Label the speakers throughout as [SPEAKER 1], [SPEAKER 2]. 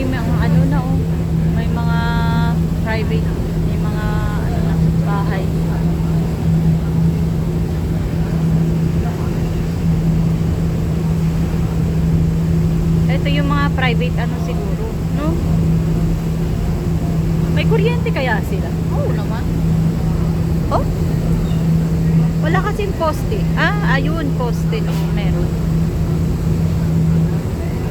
[SPEAKER 1] may mga ano na oh. May mga private, may mga ano na, bahay. Ito yung mga private ano siguro, no? May kuryente kaya sila?
[SPEAKER 2] Oo naman.
[SPEAKER 1] Oh? Wala kasing poste. Ah, ayun, poste. No, meron.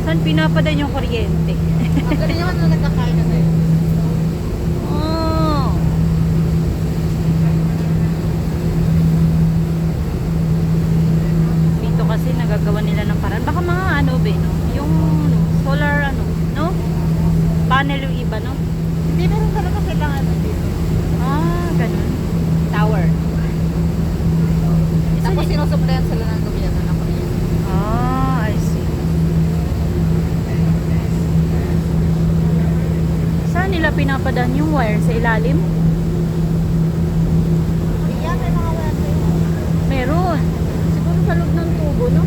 [SPEAKER 1] Saan pinapadan yung kuryente?
[SPEAKER 2] Ang galing naman na nagkakain na tayo.
[SPEAKER 1] Oh. Dito kasi nagagawa nila ng paraan. Baka mga ano ba, no? Yung no, solar ano, no? Panel yung iba, no?
[SPEAKER 2] Hindi meron talaga kailangan dito.
[SPEAKER 1] Ah, ganun.
[SPEAKER 2] Tower. Tapos sinusuplayan sila ng gobyerno ng kuryente.
[SPEAKER 1] Ah, I see. Saan nila pinapadaan yung wire? Sa ilalim?
[SPEAKER 2] Yan, may mga wala sa'yo.
[SPEAKER 1] Meron. Siguro sa loob ng tubo, no?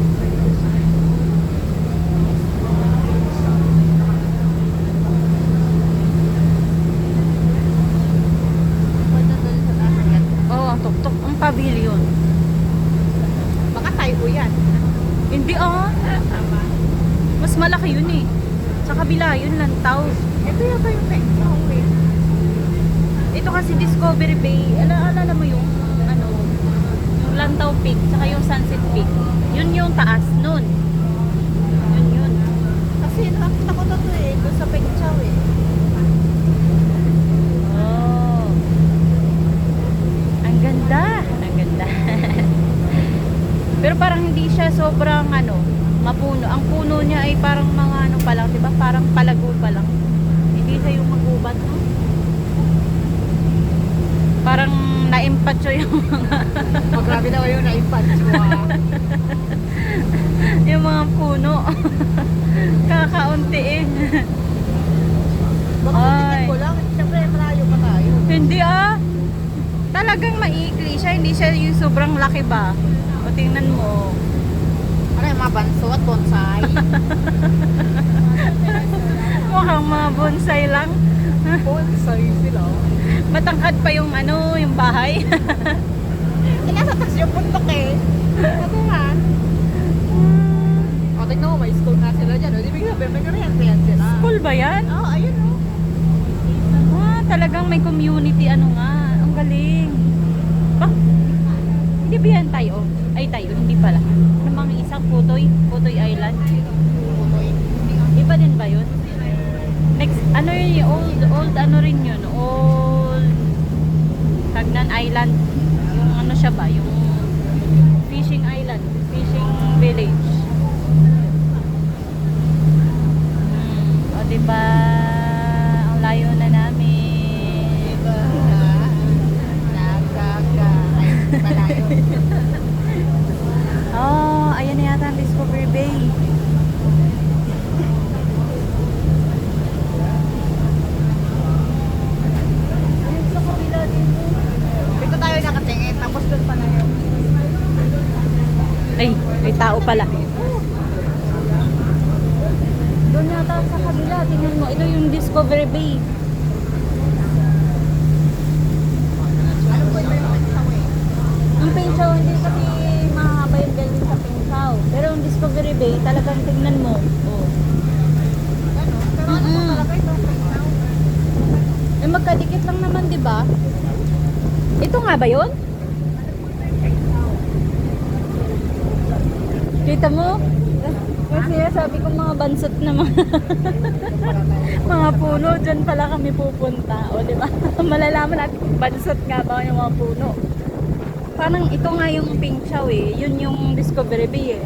[SPEAKER 2] Pwede doon sa taas yan.
[SPEAKER 1] Oo, ang tuktok. Ang pavilion.
[SPEAKER 2] Baka tayo yan.
[SPEAKER 1] Hindi ah. Mas malaki yun eh. Sa kabila yun, Lantaw.
[SPEAKER 2] Ito yata yung peksa.
[SPEAKER 1] Ito kasi Discovery Bay. Alala mo yung ano, yung Lantaw Peak, saka yung Sunset Peak. Yun yung taas nun. Yun.
[SPEAKER 2] Kasi nakita ko na to eh. Doon sa Pengchaw eh.
[SPEAKER 1] Oh. Ang ganda. Ang ganda. Pero parang hindi siya sobrang ano, mapuno. Ang puno niya ay parang mga ano pa lang, 'di ba? Parang palago pa lang. Hindi siya yung magubat, no? Parang naimpatso yung mga
[SPEAKER 2] Grabe na kayo na-impact ko ah.
[SPEAKER 1] yung mga puno. Kakaunti eh.
[SPEAKER 2] Baka
[SPEAKER 1] Ay.
[SPEAKER 2] titigil ko lang. Siyempre, malayo pa tayo.
[SPEAKER 1] Hindi ah. Talagang maikli siya, hindi siya yung sobrang laki ba? O tingnan mo.
[SPEAKER 2] Ano yung mga banso at bonsai?
[SPEAKER 1] Mukhang mga bonsai lang.
[SPEAKER 2] Bonsai sila.
[SPEAKER 1] Matangkad pa yung ano, yung bahay.
[SPEAKER 2] Nasa taas yung puntok eh. Ano nga? O, tignan mo, may school nga sila dyan. O, di bigla, may kuryente yan sila.
[SPEAKER 1] Cool ba yan?
[SPEAKER 2] Oo, ayun o.
[SPEAKER 1] Ah, talagang may community ano nga. Ang galing. Ba? Hindi ba yan tayo? Ay tayo, hindi pala. Namang isang Putoy Island.
[SPEAKER 2] Putoy.
[SPEAKER 1] Iba din ba yun? Next, ano yun yung old ano rin yun? Old Tagnan Island. Yung ano siya ba? Yung fishing island. Fishing village. O diba? Ang layo na namin.
[SPEAKER 2] Diba? Nagaga. Ay, malayo.
[SPEAKER 1] Oh, ayan na yata ang Discovery Bay. Ayun sa kabila dito.
[SPEAKER 2] Dito tayo nakatingin, tapos doon pa na yun.
[SPEAKER 1] Ay, may tao pala. Doon yata sa kabila, tingnan mo. Ito yung Discovery Bay.
[SPEAKER 2] Ano po ito yung pagsaw eh?
[SPEAKER 1] Ang Pengchaw, hindi kasi mahaba yung building sa Pengchaw. Pero yung Discovery Bay, talagang tingnan mo. Oh.
[SPEAKER 2] Ano? Pero ano po talaga ito yung pagsaw?
[SPEAKER 1] Eh, magkadikit lang naman, di ba? Ito nga ba yun? Kita mo? Kasi sabi ko mga bansot na mga puno, dyan pala kami pupunta. O, di ba? Malalaman natin kung bansot nga ba yung mga puno. Parang ito nga yung Pengchaw eh. Yun yung Discovery Bay eh.